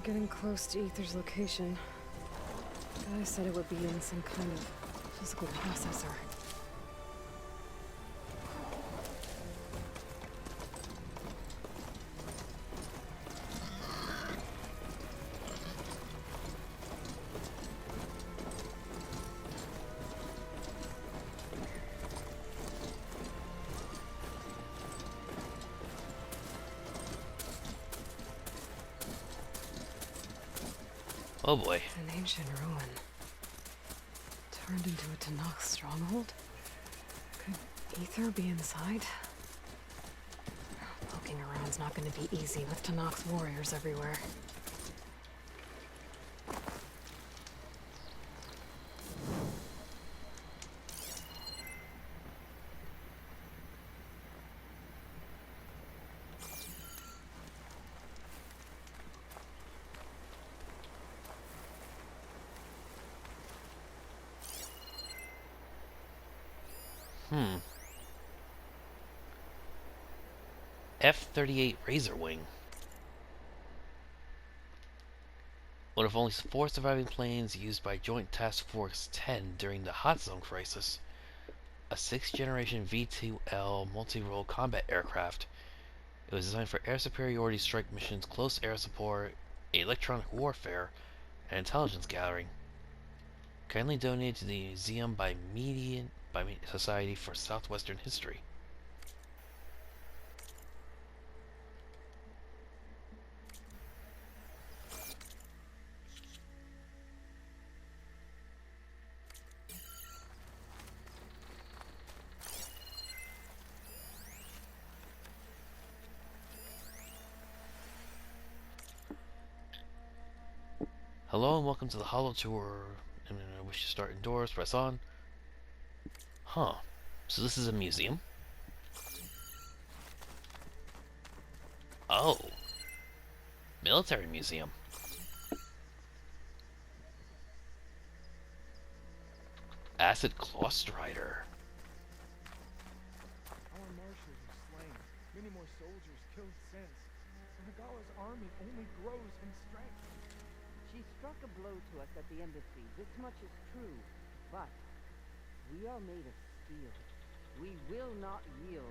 getting close to Aether's location. Guy said it would be in some kind of physical processor. Oh boy. An ancient ruin. Turned into a Tenakth stronghold? Could Aether be inside? Poking around's not gonna be easy with Tenakth's warriors everywhere. F-38 Razorwing. One of only 4 surviving planes used by Joint Task Force 10 during the Hot Zone crisis. A 6th generation V-2L multi-role combat aircraft. It was designed for air superiority strike missions, close air support, electronic warfare, and intelligence gathering. Kindly donated to the Museum by Society for Southwestern History. Hello and welcome to the Holo Tour. And I wish to start indoors. Press on. Huh. So this is a museum? Oh. Military museum. Acid Clawstrider. Our marshals are slain. Many more soldiers killed since. Nagala's army only grows in strength. She struck a blow to us at the embassy. This much is true. But we are made of steel. We will not yield.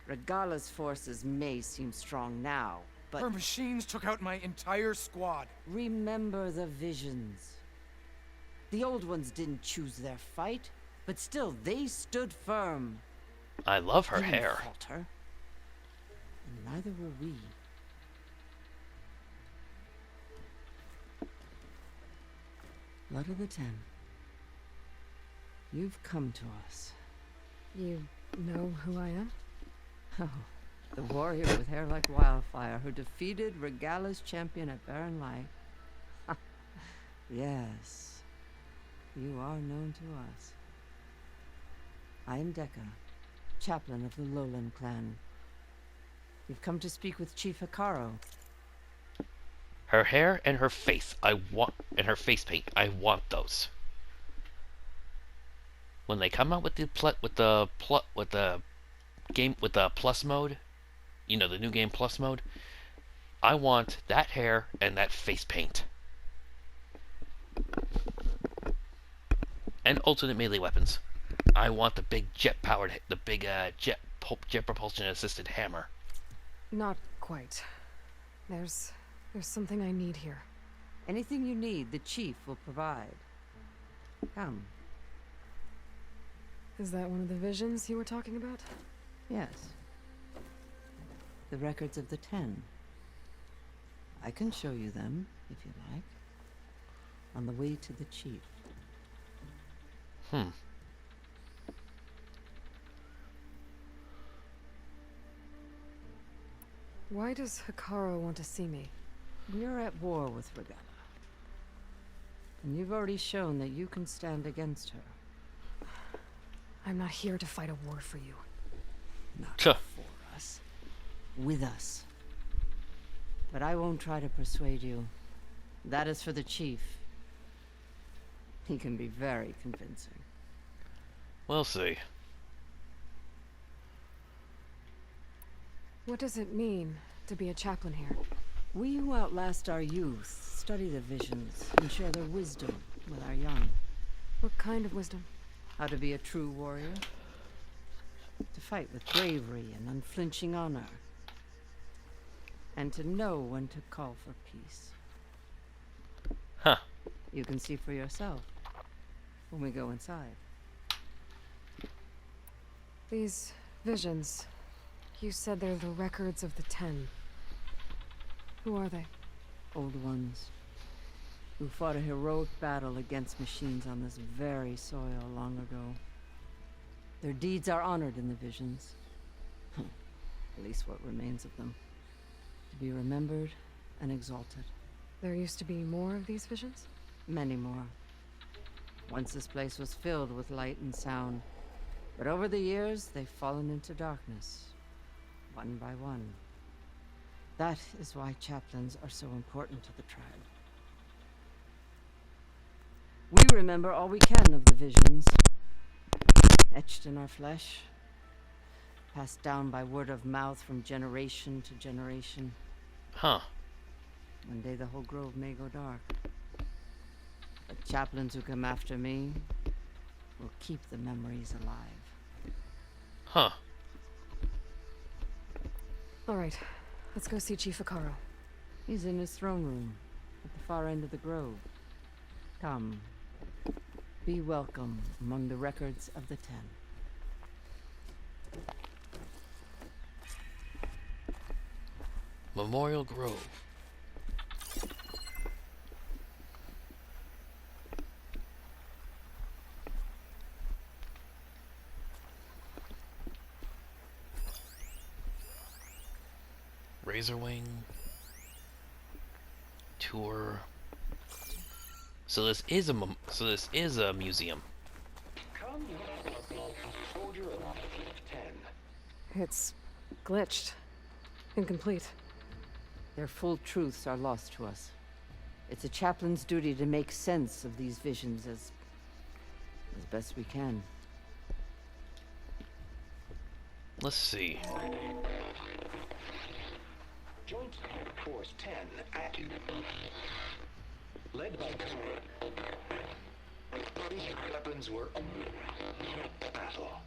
Regala's forces may seem strong now, but Her machines took out my entire squad. remember the visions. The old ones didn't choose their fight, but still they stood firm. I love her They didn't hair. falter. And neither were we. Blood of the Ten. You've come to us. You know who I am? Oh, the warrior with hair like wildfire who defeated Regala's champion at Barren Light. Yes, you are known to us. I am Dekka, chaplain of the Lowland clan. You've come to speak with Chief Hekarro. Her hair and her face, and her face paint, I want those. When they come out with the plus mode, you know, the new game plus mode, I want that hair and that face paint. And alternate melee weapons. I want the big jet propulsion assisted hammer. Not quite. There's something I need here. Anything you need, the chief will provide. Come. Is that one of the visions you were talking about? Yes. The records of the 10. I can show you them, if you like. On the way to the chief. Why does Hekarro want to see me? You're at war with Regala. And you've already shown that you can stand against her. I'm not here to fight a war for you. Not Tuh. for us. With us. But I won't try to persuade you. That is for the chief. He can be very convincing. We'll see. What does it mean to be a chaplain here? We who outlast our youth study the visions and share their wisdom with our young. What kind of wisdom? How to be a true warrior. To fight with bravery and unflinching honor. And to know when to call for peace. Huh. You can see for yourself when we go inside. These visions. You said they're the records of the Ten. Who are they? Old ones who fought a heroic battle against machines on this very soil long ago. Their deeds are honored in the visions. At least what remains of them. To be remembered and exalted. There used to be more of these visions? Many more. Once this place was filled with light and sound. But over the years, they've fallen into darkness. One by one. That is why chaplains are so important to the tribe. We remember all we can of the visions, etched in our flesh, passed down by word of mouth from generation to generation. Huh. One day the whole grove may go dark. But chaplains who come after me will keep the memories alive. Huh. All right, let's go see Chief Akaro. He's in his throne room, at the far end of the grove. Come. Be welcome among the records of the Ten. Memorial Grove. Razorwing. Tour. So this is a museum. Come, soldier of 10. It's glitched. Incomplete. Their full truths are lost to us. It's a chaplain's duty to make sense of these visions as best we can. Let's see. Joint Force 10 active. Led by these weapons were battle.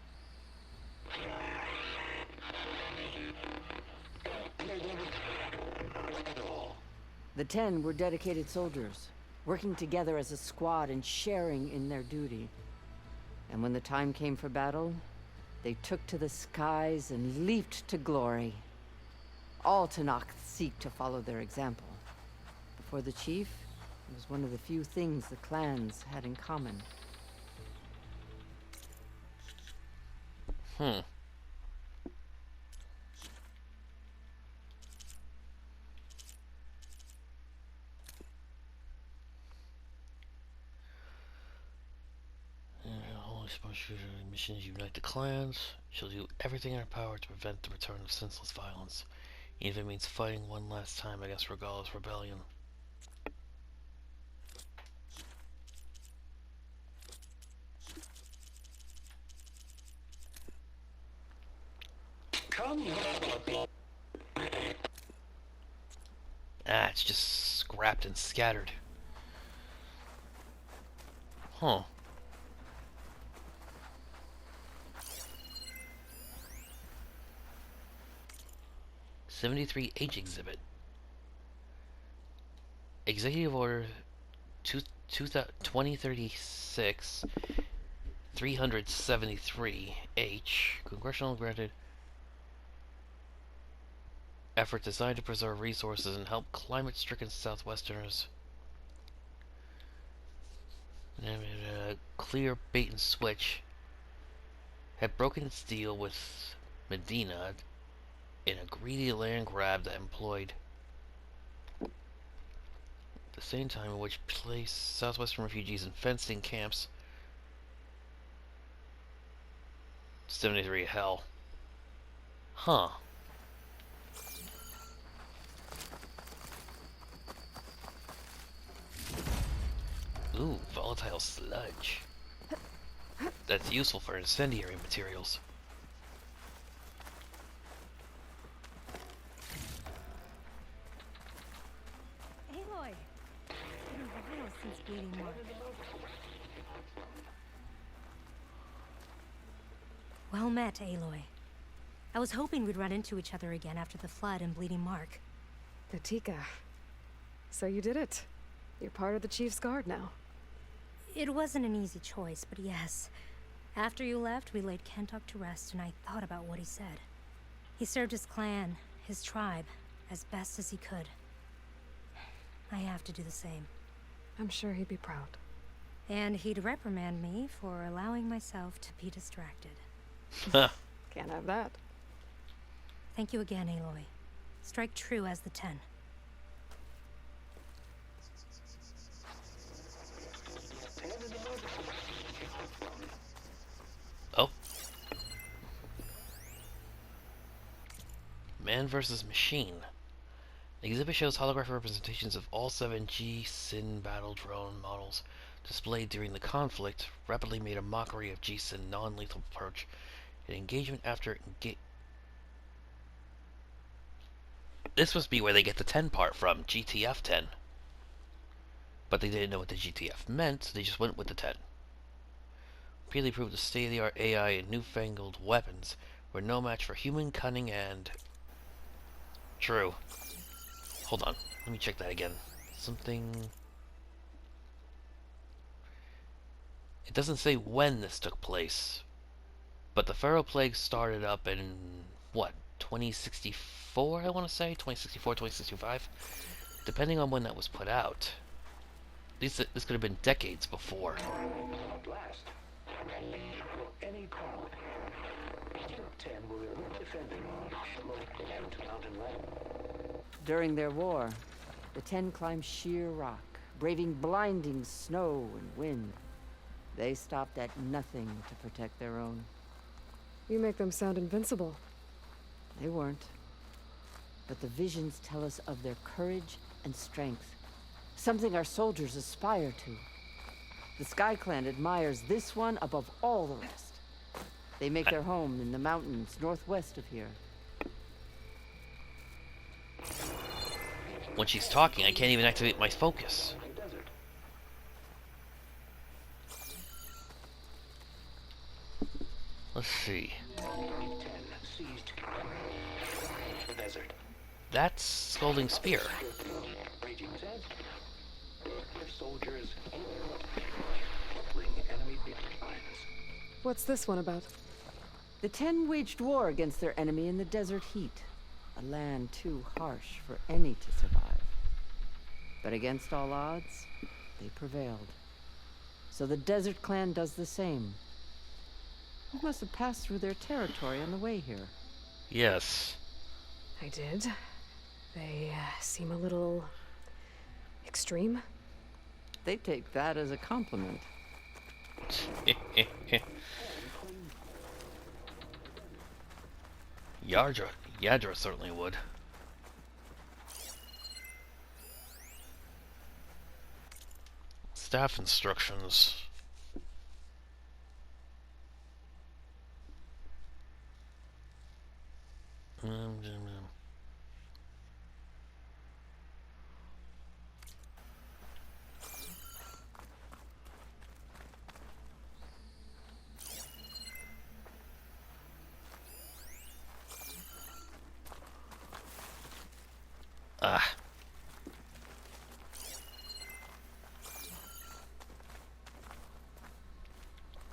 The Ten were dedicated soldiers, working together as a squad and sharing in their duty. And when the time came for battle, they took to the skies and leaped to glory. All Tenakth seek to follow their example. Before the chief, it was one of the few things the clans had in common. Holy Sponge missions unite the clans. She'll do everything in her power to prevent the return of senseless violence, even if it means fighting one last time against Regalla's rebellion. Come, Ah, it's just scrapped and scattered. Huh. '73H exhibit. Executive Order 2036 373H. Congressional granted effort designed to preserve resources and help climate-stricken Southwesterners. Clear bait and switch had broken its deal with Medina in a greedy land grab that employed the same time in which placed Southwestern refugees in fenced-in camps. 73 hell. Huh. Ooh, volatile sludge. That's useful for incendiary materials. Aloy! It's been a while since Bleeding Mark. Well met, Aloy. I was hoping we'd run into each other again after the flood and Bleeding Mark. Natika. So you did it. You're part of the Chief's Guard now. It wasn't an easy choice, but yes. After you left, we laid Kentok to rest, and I thought about what he said. He served his clan, his tribe, as best as he could. I have to do the same. I'm sure he'd be proud. And he'd reprimand me for allowing myself to be distracted. Can't have that. Thank you again, Aloy. Strike true as the 10. Oh. Man versus Machine. The exhibit shows holographic representations of all 7 G-Sin battle drone models displayed during the conflict, rapidly made a mockery of G-Sin non-lethal approach and engagement after This must be where they get the 10 part from, GTF 10. But they didn't know what the GTF meant, so they just went with the 10. Repeatedly proved the state-of-the-art AI and newfangled weapons were no match for human cunning and... True. Hold on, let me check that again. Something... It doesn't say when this took place, but the Pharaoh Plague started up in, what, 2064, I want to say? 2064, 2065? Depending on when that was put out. This could have been decades before. At last. Any crowd. 10 were defending Mountain Land. During their war, the 10 climbed sheer rock, braving blinding snow and wind. They stopped at nothing to protect their own. You make them sound invincible. They weren't. But the visions tell us of their courage and strength. Something our soldiers aspire to. The Sky Clan admires this one above all the rest. They make their home in the mountains northwest of here. When she's talking, I can't even activate my focus. Desert. Let's see. 10 seized the desert. That's Scalding Spear. Raging sands. Soldiers bring enemy lines. What's this one about? The 10 waged war against their enemy in the desert heat. A land too harsh for any to survive. But against all odds, they prevailed. So the Desert Clan does the same. You must have passed through their territory on the way here. Yes. I did. They seem a little... extreme. They take that as a compliment. Yadra certainly would. Staff instructions. Ah.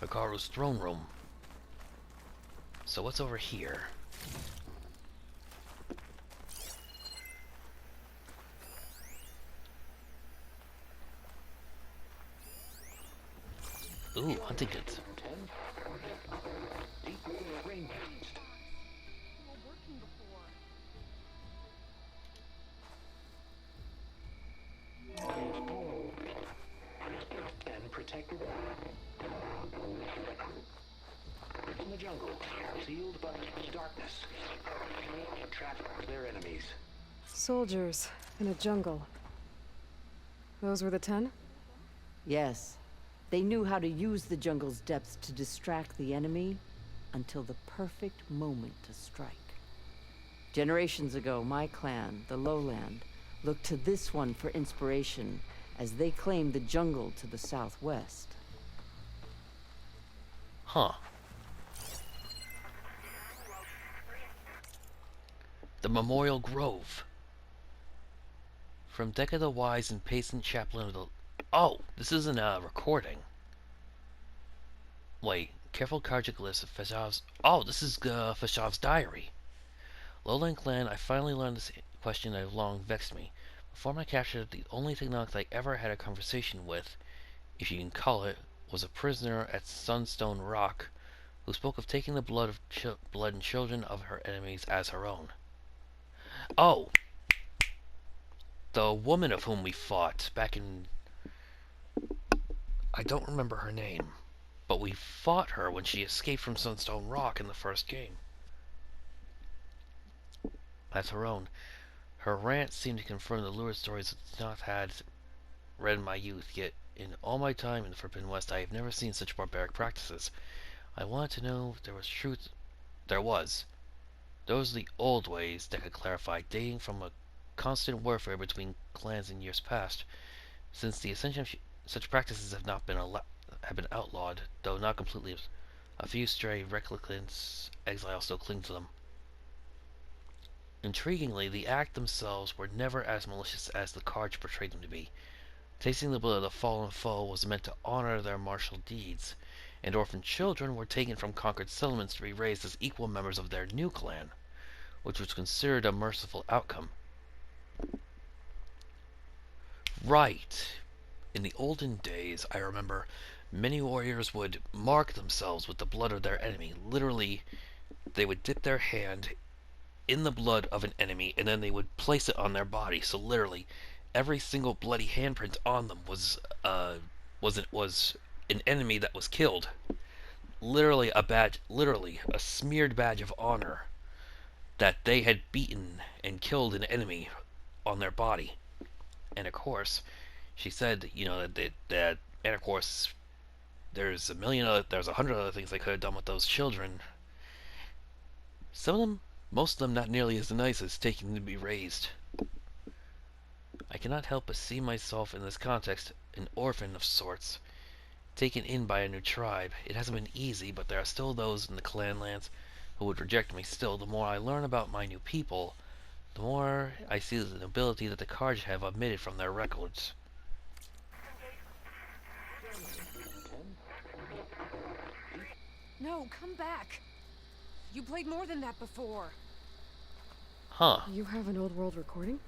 Hikaru's throne room. So what's over here? Ooh, hunting goods. 10 deep rain balanced. And protected in the jungle, sealed by darkness. Trap their enemies. Soldiers in a jungle. Those were the 10? Yes, they knew how to use the jungle's depths to distract the enemy until the perfect moment to strike. Generations ago, my clan, the Lowland, looked to this one for inspiration as they claimed the jungle to the southwest. Huh. The Memorial Grove. From Decca the Wise and Payson Chaplain of the... Oh, this isn't a recording. Wait, careful Karjik list of Feshav's... Oh, this is Feshav's diary. Lowland Clan, I finally learned this question that have long vexed me. Before my capture, the only Technox I ever had a conversation with, if you can call it, was a prisoner at Sunstone Rock, who spoke of taking the blood and children of her enemies as her own. Oh! The woman of whom we fought back in... I don't remember her name, but we fought her when she escaped from Sunstone Rock in the first game. As her own. Her rant seemed to confirm the lurid stories that Knoth had read in my youth, yet in all my time in the Forbidden West I have never seen such barbaric practices. I wanted to know if there was truth. There was. Those are the old ways, Decca clarified, dating from a constant warfare between clans in years past. Since the ascension of such practices have not been have been outlawed, though not completely. A few stray recalcitrant exiles still cling to them. Intriguingly, the act themselves were never as malicious as the cards portrayed them to be. Tasting the blood of the fallen foe was meant to honor their martial deeds, and orphan children were taken from conquered settlements to be raised as equal members of their new clan, which was considered a merciful outcome. Right. In the olden days, I remember, many warriors would mark themselves with the blood of their enemy. Literally, they would dip their hand in the blood of an enemy, and then they would place it on their body. So literally, every single bloody handprint on them was an enemy that was killed. Literally a badge, literally a smeared badge of honor that they had beaten and killed an enemy on their body. And of course, she said, you know, that and of course, there's 100 other things they could have done with those children. Some of them, most of them not nearly as nice as taking them to be raised. I cannot help but see myself in this context, an orphan of sorts, taken in by a new tribe. It hasn't been easy, but there are still those in the clan lands who would reject me still. The more I learn about my new people, the more I see the nobility that the Karj have omitted from their records. No, come back. You played more than that before. Huh. You have an old world recording?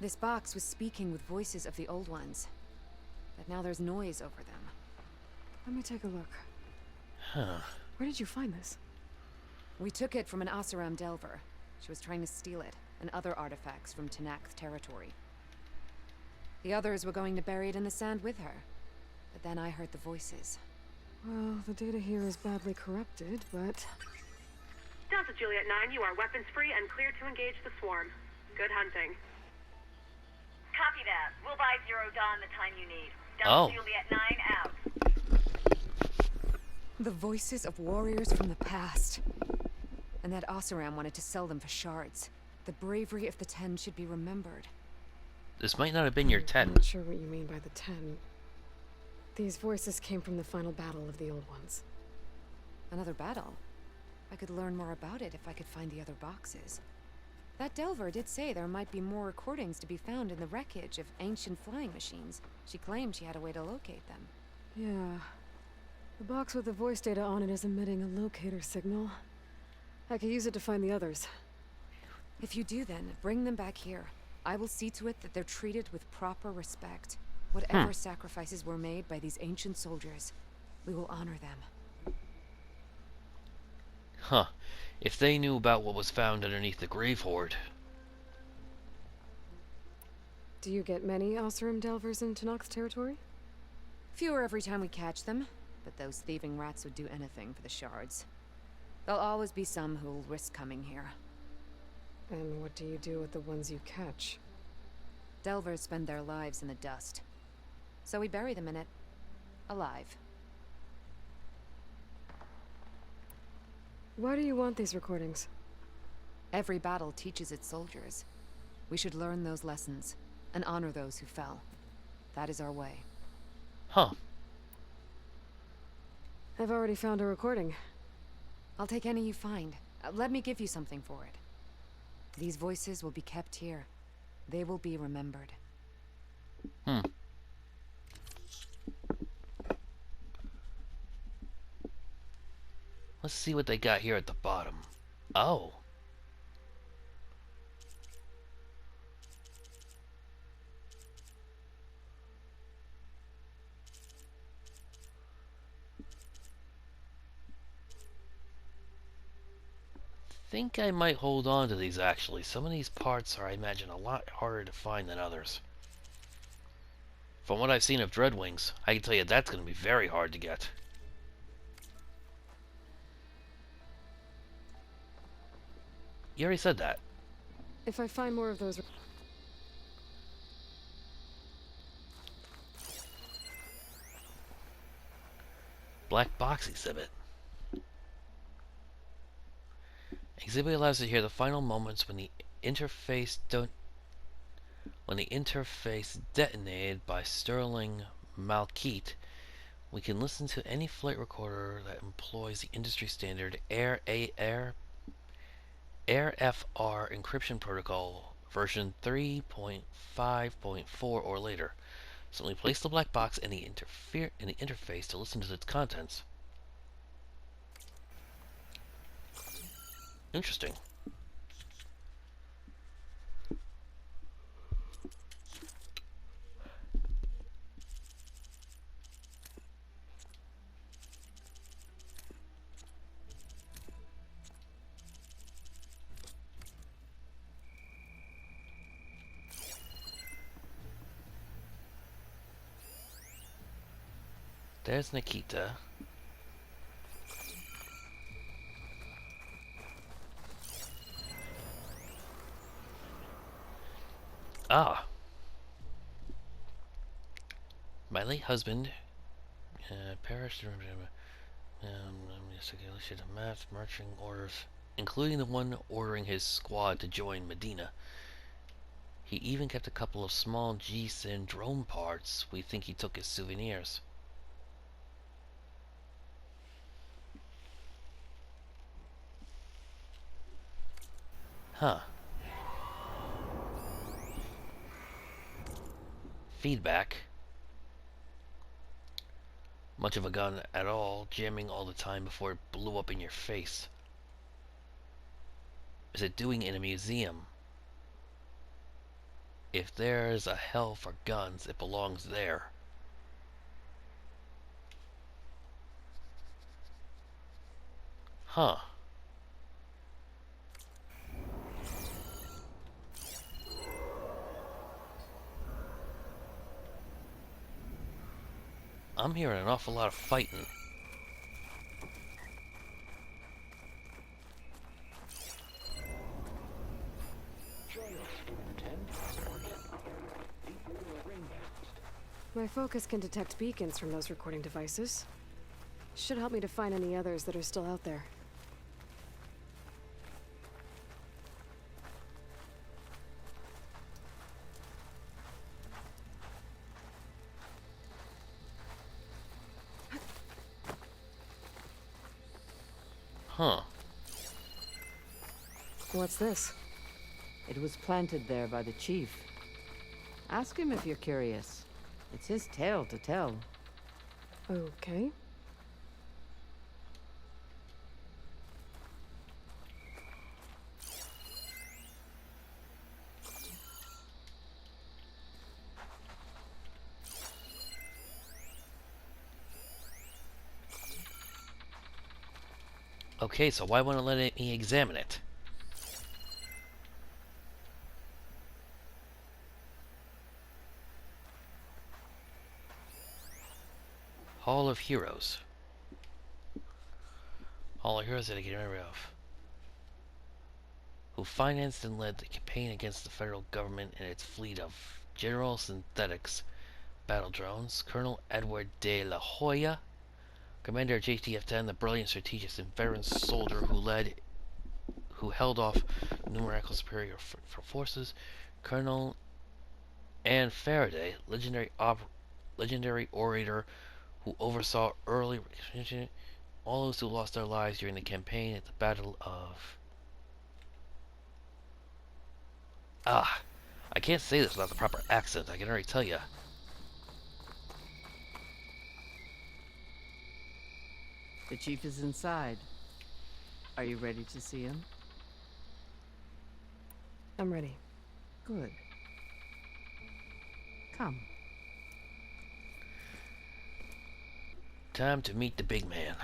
This box was speaking with voices of the old ones. But now there's noise over them. Let me take a look. Huh. Where did you find this? We took it from an Oseram Delver. She was trying to steal it, and other artifacts from Tenakth territory. The others were going to bury it in the sand with her. But then I heard the voices. Well, the data here is badly corrupted, but... Delta Juliet 9, you are weapons free and cleared to engage the swarm. Good hunting. Copy that. We'll buy Zero Dawn the time you need. Oh. Delta Juliet 9 out. The voices of warriors from the past. And that Oseram wanted to sell them for shards. The bravery of the 10 should be remembered. This might not have been your I'm 10. not sure what you mean by the 10. These voices came from the final battle of the Old Ones. Another battle? I could learn more about it if I could find the other boxes. That Delver did say there might be more recordings to be found in the wreckage of ancient flying machines. She claimed she had a way to locate them. Yeah. The box with the voice data on it is emitting a locator signal. I could use it to find the others. If you do then, bring them back here. I will see to it that they're treated with proper respect. Whatever sacrifices were made by these ancient soldiers, we will honor them. Huh. If they knew about what was found underneath the Grave Hoard. Do you get many Oseram Delvers in Tenakth territory? Fewer every time we catch them, but those thieving rats would do anything for the shards. There'll always be some who'll risk coming here. And what do you do with the ones you catch? Delvers spend their lives in the dust. So we bury them in it. Alive. Why do you want these recordings? Every battle teaches its soldiers. We should learn those lessons, and honor those who fell. That is our way. Huh. I've already found a recording. I'll take any you find. Let me give you something for it. These voices will be kept here. They will be remembered. Let's see what they got here at the bottom. Oh. Think I might hold on to these actually. Some of these parts are, I imagine, a lot harder to find than others. From what I've seen of Dreadwings, I can tell you that's going to be very hard to get. You already said that. If I find more of those... Black box exhibit. Exhibit allows us to hear the final moments when the interface detonated by Sterling Malkeet. We can listen to any flight recorder that employs the industry standard AirFR encryption protocol version 3.5.4 or later. Simply place the black box in the interface to listen to its contents. Interesting. There's Nikita. Ah. My late husband perished mass marching orders, including the one ordering his squad to join Medina. He even kept a couple of small G-Sin drone parts. We think he took as souvenirs. Huh. Feedback. Much of a gun at all, jamming all the time before it blew up in your face. Is it doing in a museum? If there's a hell for guns, it belongs there. Huh. I'm hearing an awful lot of fighting. My focus can detect beacons from those recording devices. Should help me to find any others that are still out there. Huh. What's this? It was planted there by the chief. Ask him if you're curious. It's his tale to tell. Okay. Okay, so why won't it let me examine it? Hall of Heroes. Hall of Heroes that I get rid of. Who financed and led the campaign against the federal government and its fleet of General Synthetics battle drones. Colonel Edward de la Hoya, commander of JTF-10, the brilliant strategist and veteran soldier who held off numerical superior forces. Colonel Anne Faraday, legendary orator who oversaw early all those who lost their lives during the campaign at the Battle of... I can't say this without the proper accent, I can already tell you. The chief is inside. Are you ready to see him? I'm ready. Good. Come. Time to meet the big man.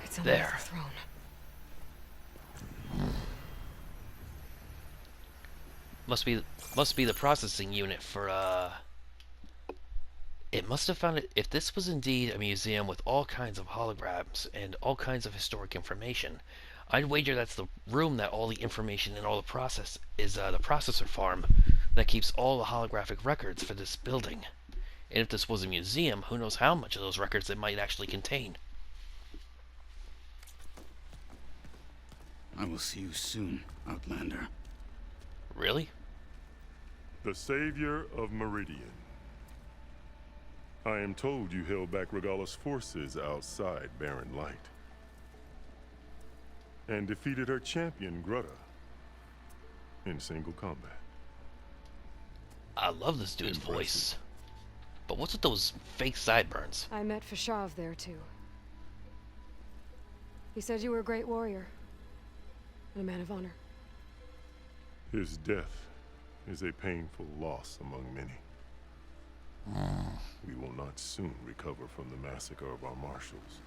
It's on There. the throne. Must be the processing unit for it must have found it. If this was indeed a museum with all kinds of holograms and all kinds of historic information, I'd wager that's the room that all the information and all the process is the processor farm that keeps all the holographic records for this building. And if this was a museum, who knows how much of those records it might actually contain. I will see you soon, Outlander. Really? The savior of Meridian. I am told you held back Regalla's forces outside Barren Light. And defeated her champion, Grutta, in single combat. I love this dude's Impressive. voice. But what's with those fake sideburns? I met Fashav there too. He said you were a great warrior. And a man of honor. His death is a painful loss among many. We will not soon recover from the massacre of our marshals.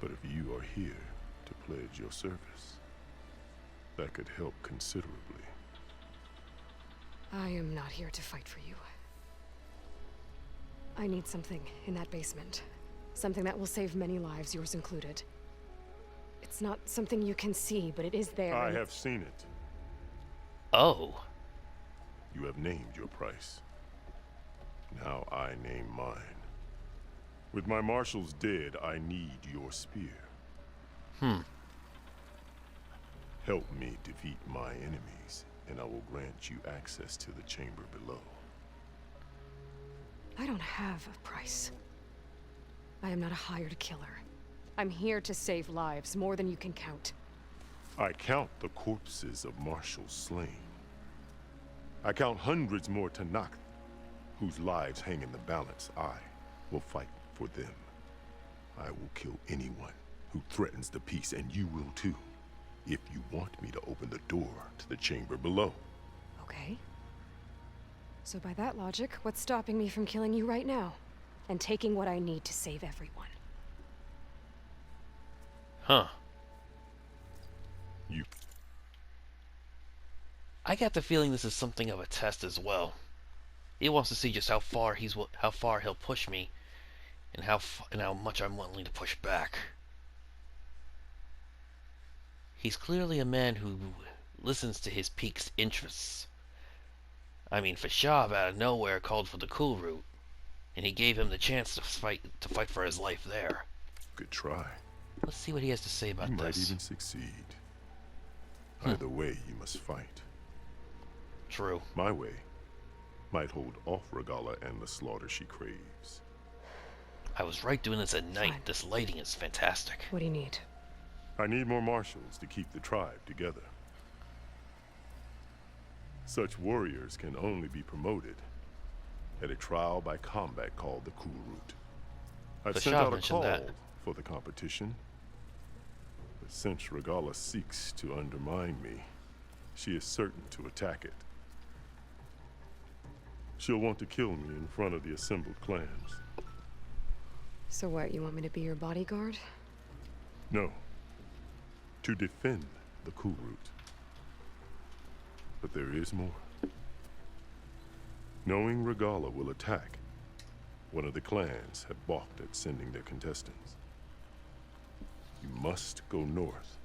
But if you are here to pledge your service, that could help considerably. I am not here to fight for you. I need something in that basement. Something that will save many lives, yours included. It's not something you can see, but it is there. I have seen it. Oh. You have named your price. Now I name mine. With my marshals dead, I need your spear. Help me defeat my enemies, and I will grant you access to the chamber below. I don't have a price. I am not a hired killer. I'm here to save lives, more than you can count. I count the corpses of marshals slain. I count hundreds more Tanakh, whose lives hang in the balance. I will fight for them. I will kill anyone who threatens the peace, and you will too, if you want me to open the door to the chamber below. Okay. So by that logic, what's stopping me from killing you right now? And taking what I need to save everyone? Huh. You. I got the feeling this is something of a test as well. He wants to see just how far he'll push me, and how much I'm willing to push back. He's clearly a man who listens to his peak's interests. I mean, Fashav out of nowhere called for the cool route, and he gave him the chance to fight for his life there. Good try. Let's see what he has to say about You might this. even succeed. Either way, you must fight. True. My way might hold off Regalla and the slaughter she craves. I was right doing this at night. Fine. This lighting is fantastic. What do you need? I need more marshals to keep the tribe together. Such warriors can only be promoted at a trial by combat called the Cool Route. I've sent Fashav out a mentioned call that. for the competition. But since Regalla seeks to undermine me, she is certain to attack it. She'll want to kill me in front of the assembled clans. So what, you want me to be your bodyguard? No. to defend the Kulrut. But there is more. Knowing Regalla will attack, one of the clans have balked at sending their contestants. You must go north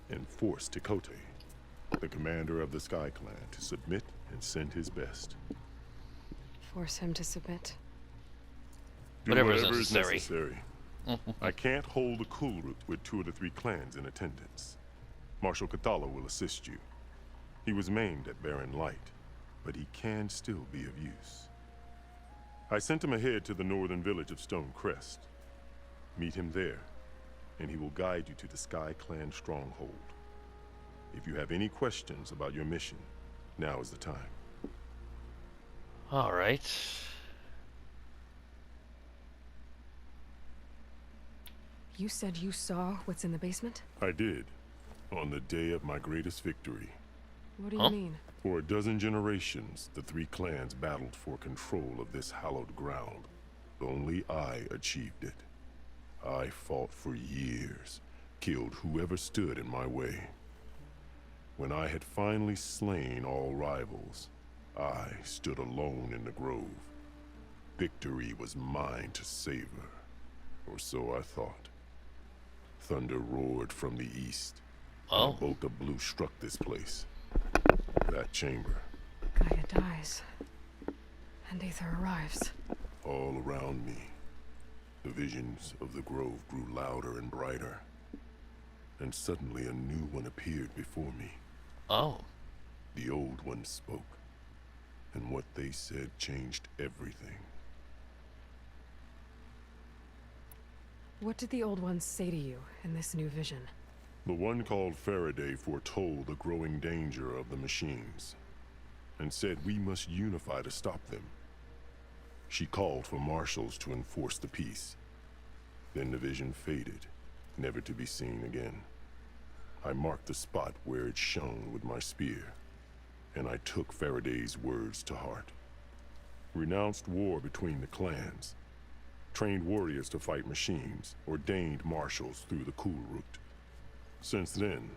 and force Tekote, the commander of the Sky Clan, to submit and send his best. Force him to submit. Do Whatever is is necessary. necessary. I can't hold the Kulrut with 2 of the 3 clans in attendance. Marshal Kathala will assist you. He was maimed at Barren Light, but he can still be of use. I sent him ahead to the northern village of Stone Crest. Meet him there, and he will guide you to the Sky Clan stronghold. If you have any questions about your mission, now is the time. All right. You said you saw what's in the basement? I did, on the day of my greatest victory. What do you mean? For a dozen generations, the 3 clans battled for control of this hallowed ground. Only I achieved it. I fought for years, killed whoever stood in my way. When I had finally slain all rivals, I stood alone in the grove. Victory was mine to savor, or so I thought. Thunder roared from the east. Oh. A bolt of blue struck this place. That chamber. Gaia dies. And Aether arrives. All around me, the visions of the grove grew louder and brighter. And suddenly a new one appeared before me. Oh. The old one spoke. And what they said changed everything. What did the old ones say to you in this new vision? The one called Faraday foretold the growing danger of the machines, and said we must unify to stop them. She called for marshals to enforce the peace. Then the vision faded, never to be seen again. I marked the spot where it shone with my spear, and I took Faraday's words to heart. Renounced war between the clans, trained warriors to fight machines, ordained marshals through the Kulrut. Since then,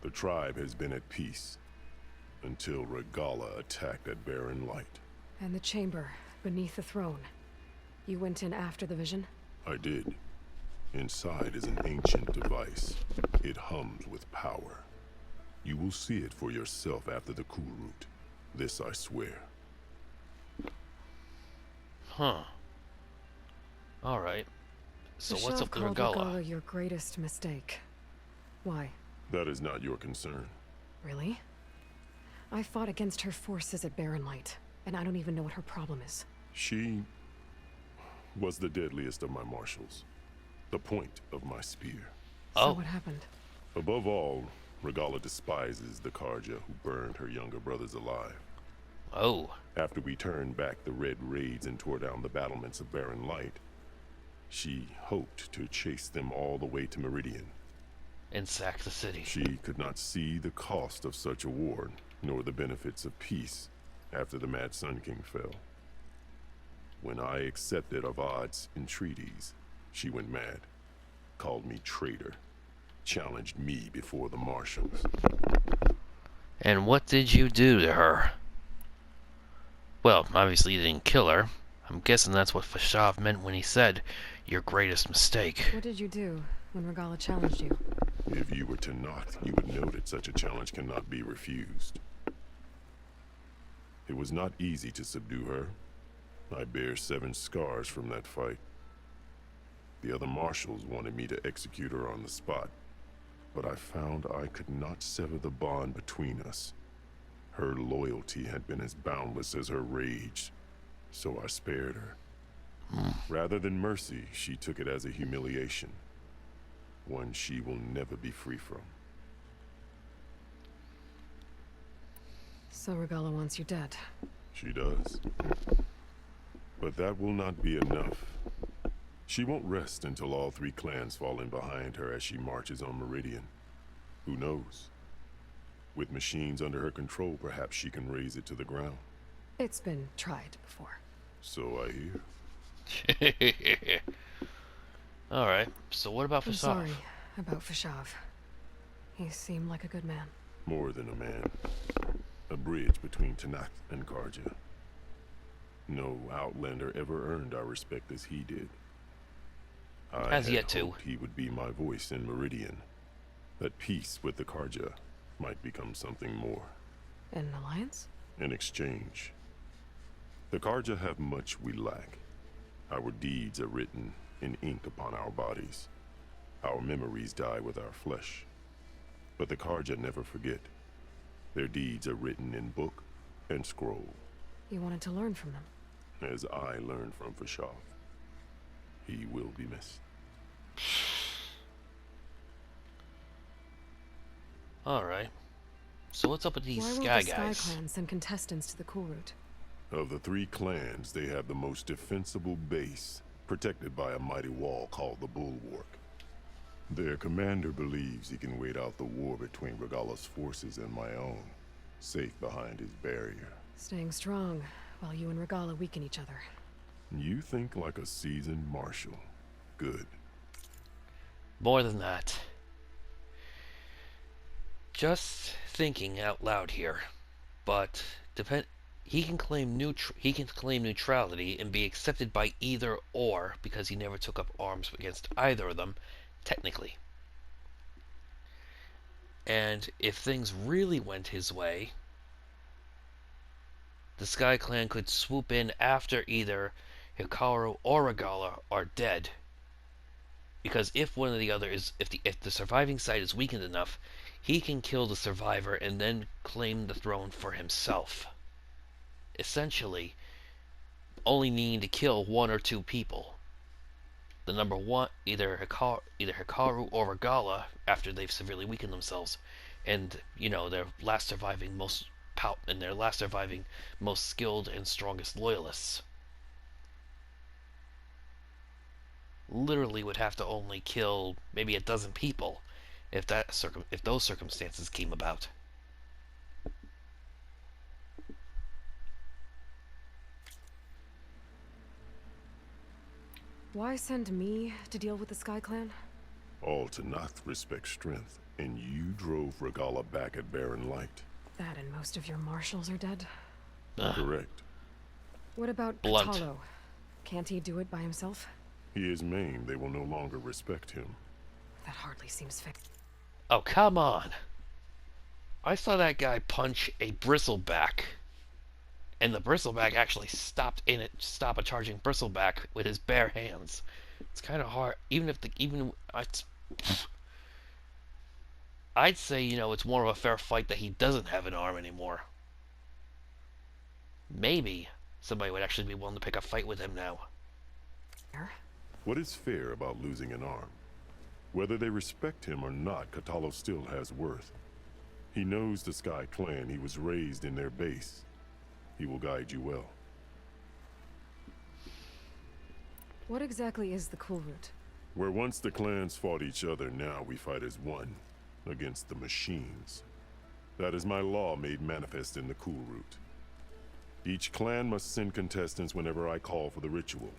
the tribe has been at peace, until Regalla attacked at Barren Light. And the chamber, beneath the throne. You went in after the vision? I did. Inside is an ancient device. It hums with power. You will see it for yourself after the Kulrut. This I swear. Huh. Alright. So what's up with called Regalla? Regalla your greatest mistake. Why? That is not your concern. Really? I fought against her forces at Barren Light, and I don't even know what her problem is. She was the deadliest of my marshals. The point of my spear. So what happened? Above all, Regalla despises the Karja who burned her younger brothers alive. Oh. After we turned back the red raids and tore down the battlements of Barren Light, she hoped to chase them all the way to Meridian. And sack the city. She could not see the cost of such a war, nor the benefits of peace after the Mad Sun King fell. When I accepted Avad's entreaties, she went mad, called me traitor, challenged me before the marshals. And what did you do to her? Well, obviously you didn't kill her. I'm guessing that's what Fashav meant when he said, your greatest mistake. What did you do when Regalla challenged you? If you were to knock, you would know that such a challenge cannot be refused. It was not easy to subdue her. I bear 7 scars from that fight. The other marshals wanted me to execute her on the spot, but I found I could not sever the bond between us. Her loyalty had been as boundless as her rage, so I spared her. Rather than mercy, she took it as a humiliation, one she will never be free from. So Regalla wants you dead. She does. But that will not be enough. She won't rest until all 3 clans fall in behind her as she marches on Meridian. Who knows? With machines under her control, perhaps she can raise it to the ground. It's been tried before. So I hear. Alright, so what about I'm Fashav? sorry about Fashav. He seemed like a good man. More than a man. A bridge between Tenakth and Karja. No Outlander ever earned our respect as he did. I Has had yet to. hoped he would be my voice in Meridian. That peace with the Karja might become something more. An alliance? In exchange. The Karja have much we lack. Our deeds are written in ink upon our bodies. Our memories die with our flesh. But the Karja never forget. Their deeds are written in book and scroll. You wanted to learn from them. As I learned from Fashav. He will be missed. Alright. So what's up with these Why won't Sky the Sky guys? Clan send contestants to the Cool Route? Of the 3 clans, they have the most defensible base, protected by a mighty wall called the Bulwark. Their commander believes he can wait out the war between Regalla's forces and my own, safe behind his barrier. Staying strong, while you and Regalla weaken each other. You think like a seasoned marshal. Good. More than that. Just thinking out loud here, but he can claim neutrality and be accepted by either or because he never took up arms against either of them, technically. And if things really went his way, the Sky Clan could swoop in after either Hikaru or Regalla are dead. Because if one or the other is, if the surviving side is weakened enough, he can kill the survivor and then claim the throne for himself. Essentially, only needing to kill 1 or 2 people. The number 1, either Hikaru or Regalla, after they've severely weakened themselves, and their last surviving most skilled and strongest loyalists. Literally would have to only kill maybe a dozen people if those circumstances came about. Why send me to deal with the Sky Clan? All Tenakth respect strength, and you drove Regalla back at Barren Light. That and most of your marshals are dead? Correct. What about Blunt. Kotallo? Can't he do it by himself? He is maimed, they will no longer respect him. That hardly seems fair. Oh, come on. I saw that guy punch a bristleback, and the bristleback actually stop a charging bristleback with his bare hands. It's kind of hard, I'd say, it's more of a fair fight that he doesn't have an arm anymore. Maybe somebody would actually be willing to pick a fight with him now. What is fair about losing an arm? Whether they respect him or not, Kotallo still has worth. He knows the Sky Clan. He was raised in their base. He will guide you well. What exactly is the Cool Route? Where once the clans fought each other, now we fight as one, against the machines. That is my law made manifest in the Cool Route. Each clan must send contestants whenever I call for the ritual.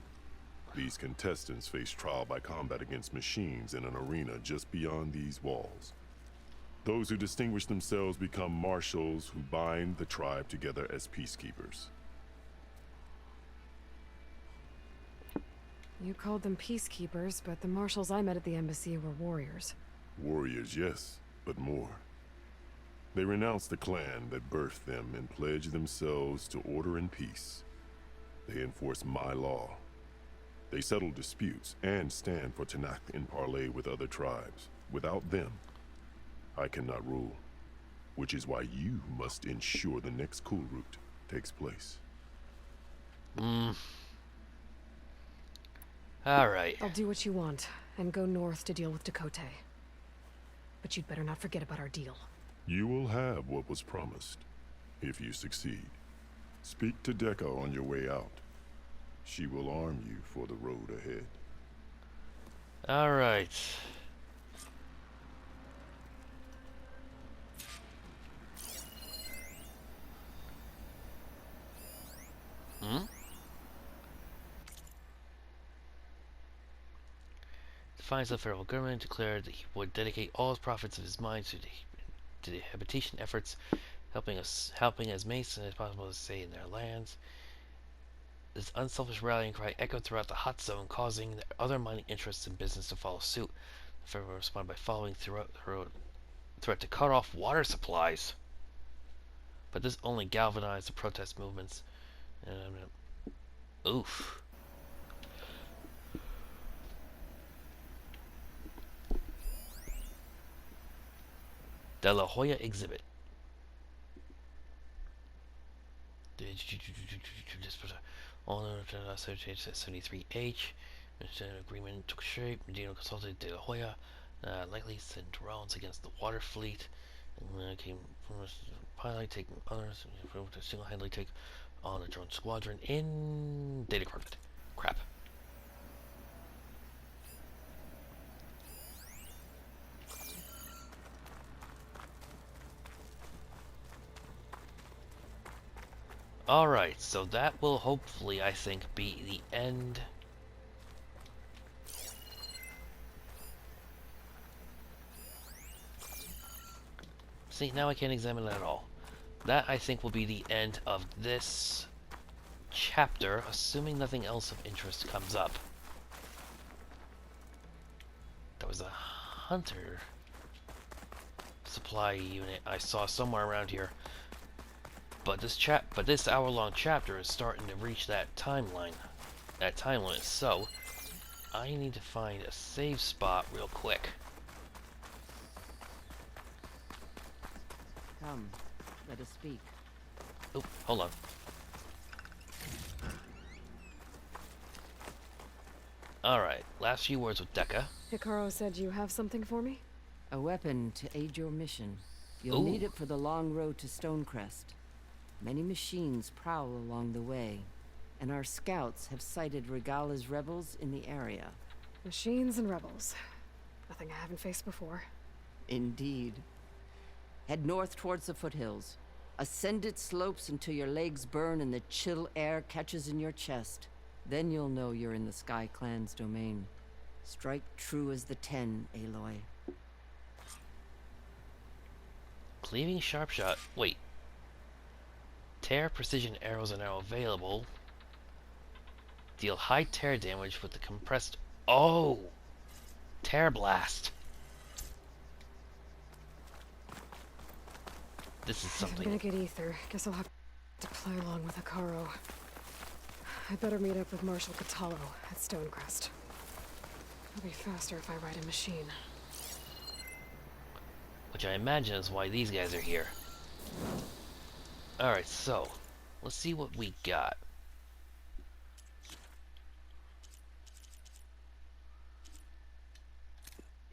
These contestants face trial by combat against machines in an arena just beyond these walls. Those who distinguish themselves become marshals who bind the tribe together as peacekeepers. You called them peacekeepers, but the marshals I met at the embassy were warriors. Warriors, yes, but more. They renounce the clan that birthed them and pledge themselves to order and peace. They enforce my law. They settle disputes and stand for Tenakth in parley with other tribes. Without them, I cannot rule. Which is why you must ensure the next Cool Route takes place. Alright. I'll do what you want, and go north to deal with Dakota. But you'd better not forget about our deal. You will have what was promised, if you succeed. Speak to Dekka on your way out. She will arm you for the road ahead. Alright. defiance of the federal government, declared that he would dedicate all his profits of his mines to the habitation efforts, helping as many as possible to stay in their lands. This unselfish rallying cry echoed throughout the hot zone, causing the other mining interests and business to follow suit. The federal responded by following threat to cut off water supplies. But this only galvanized the protest movements. Oof. De La Hoya exhibit. All 73H. Agreement took shape. Medina consulted De La Hoya. Likely sent drones against the water fleet. And came from a pilot taking others to single-handedly take on a drone squadron in data corrupted. Crap. Alright, so that will hopefully, I think, be the end. See, now I can't examine it at all. That, I think, will be the end of this chapter, assuming nothing else of interest comes up. There was a hunter supply unit I saw somewhere around here. But this hour-long chapter is starting to reach that timeline, that time limit. So I need to find a save spot real quick. Come, let us speak. Oh, hold on. Alright, last few words with Dekka. Hikaru said you have something for me? A weapon to aid your mission. You'll need it for the long road to Stonecrest. Many machines prowl along the way, and our scouts have sighted Regala's rebels in the area. Machines and rebels. Nothing I haven't faced before. Indeed. Head north towards the foothills. Ascend its slopes until your legs burn and the chill air catches in your chest. Then you'll know you're in the Sky Clan's domain. Strike true as the 10, Aloy. Cleaving sharp shot. Wait. Tear precision arrows are now available. Deal high tear damage with the compressed... Oh! Tear blast. This is something... I'm gonna get ether. Guess I'll have to play along with Hikaru. I'd better meet up with Marshal Catallo at Stonecrest. It'll be faster if I ride a machine. Which I imagine is why these guys are here. Alright, so let's see what we got.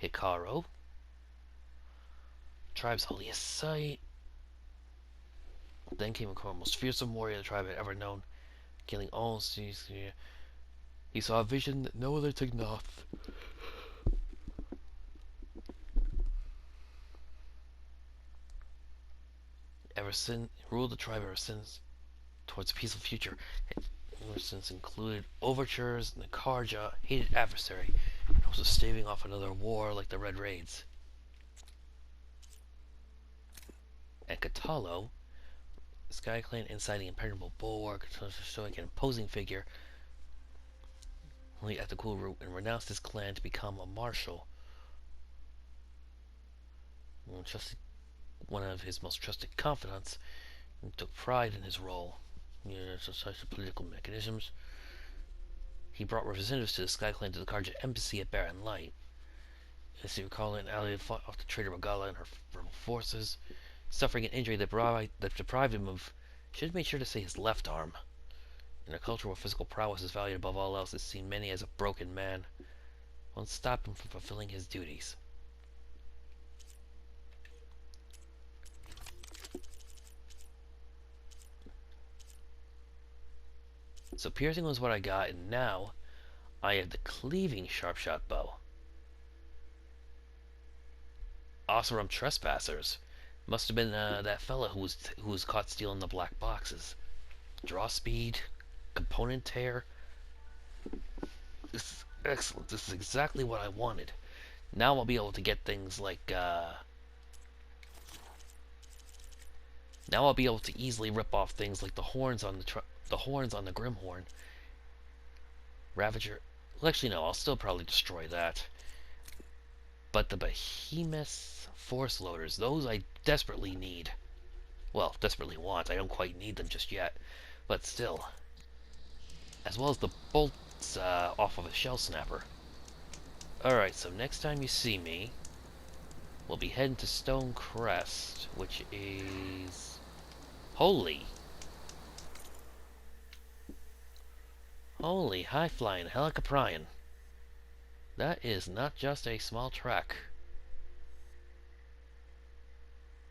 Hikaru. Tribe's holiest sight. Then came a most fearsome warrior the tribe had ever known, killing all seas. He saw a vision that no other Tignoth. Ever since ruled the tribe ever since towards a peaceful future. Ever since included overtures and the Karja, hated adversary, and also staving off another war like the Red Raids. And Catallo, the Sky Clan inside the impenetrable bulwark, showing an imposing figure, only at the cool root, and renounced his clan to become a marshal. Trusted one of his most trusted confidants, and took pride in his role. Such political mechanisms. He brought representatives to the Sky Clan to the Karja embassy at Barren Light. As you recall, an ally fought off the traitor Regala and her rebel forces, suffering an injury that deprived him of, should have made sure to say, his left arm. In a culture where physical prowess is valued above all else, it seen many as a broken man. Won't stop him from fulfilling his duties. So piercing was what I got, and now I have the cleaving sharpshot bow. Oseram trespassers. Must have been that fella who was caught stealing the black boxes. Draw speed, component tear. Excellent. This is exactly what I wanted. Now I'll be able to get things like, now I'll be able to easily rip off things like the horns on the horns on the Grimhorn. Ravager. Well, actually, no. I'll still probably destroy that. But the Behemoth Force Loaders, those I desperately need. Well, desperately want. I don't quite need them just yet. But still. As well as the bolts off of a Shell Snapper. Alright, so next time you see me, we'll be heading to Stone Crest, which is... Holy! Holy high-flying Helicoprion. That is not just a small trek.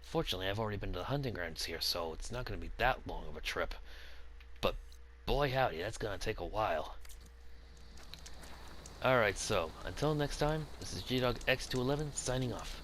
Fortunately, I've already been to the hunting grounds here, so it's not going to be that long of a trip. But boy howdy, that's going to take a while. Alright, so, until next time, this is GDog X211 signing off.